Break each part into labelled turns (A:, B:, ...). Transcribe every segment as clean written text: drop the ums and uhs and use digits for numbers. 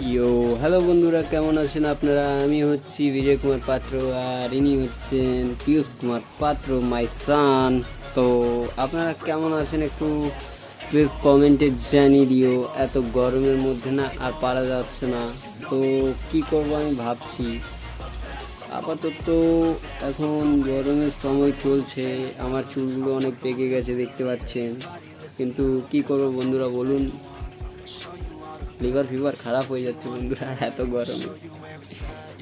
A: ইয়ো hello বন্ধুরা, কেমন আছেন আপনারা? আমি হচ্ছি বিজয় কুমার পাত্র, আর ইনি হচ্ছেন পীয়ূষ কুমার পাত্র, মাই সান। তো আপনারা কেমন আছেন একটু প্লিজ কমেন্টে জানিয়ে দিও। এত গরমের মধ্যে না আর পারা যাচ্ছে না, তো কি করব আমি ভাবছি। আপাতত এখন গরমের সময় চলছে, আমার চুলগুলো অনেক পেকে গেছে দেখতে পাচ্ছেন, কিন্তু কি করব বন্ধুরা বলুন। লিভার ফিভার খারাপ হয়ে যাচ্ছে বন্ধুরা এত গরমে।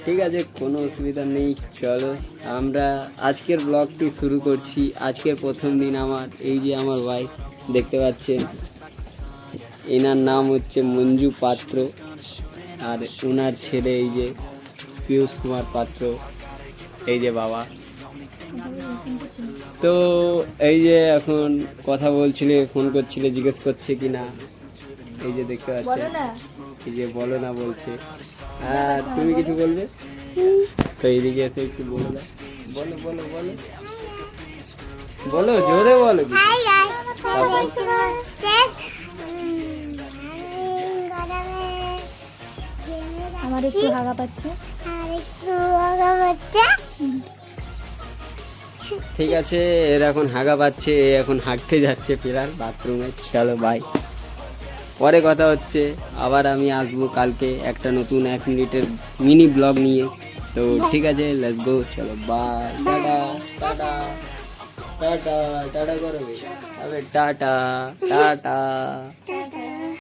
A: ঠিক আছে, কোনো অসুবিধা নেই, চলো আমরা আজকের ব্লগটি শুরু করছি। আজকের প্রথম দিন আমার, এই যে আমার ভাই দেখতে পাচ্ছেন, এনার নাম হচ্ছে মঞ্জু পাত্র, আর ওনার ছেলে এই যে পীয়ূষ কুমার পাত্র, এই যে বাবা। তো এই যে এখন কথা বলছিলে, ফোন করছিলে, জিজ্ঞেস করছে কি না, এই যে দেখতে পাচ্ছেন, এই যে বলো না বলছে। আর তুমি কিছু বলবে? তো এইদিকে এসে একটু বলো না, বলো বলো বলো বলো, জোরে বলো কিছু।
B: আমার একটু হাগা পাচ্ছে।
A: ঠিক আছে, এর এখন হাগা পাচ্ছে, এ এখন হাঁকতে যাচ্ছে ফেরার বাথরুমে। চলো বাই, পরে কথা হচ্ছে। আবার আমি আসবো কালকে একটা নতুন 1 মিনিটের মিনি ব্লগ নিয়ে। তো ঠিক আছে, লেটস গো, চলো bye, tata tata tata tata করবে, আরে টাটা টাটা।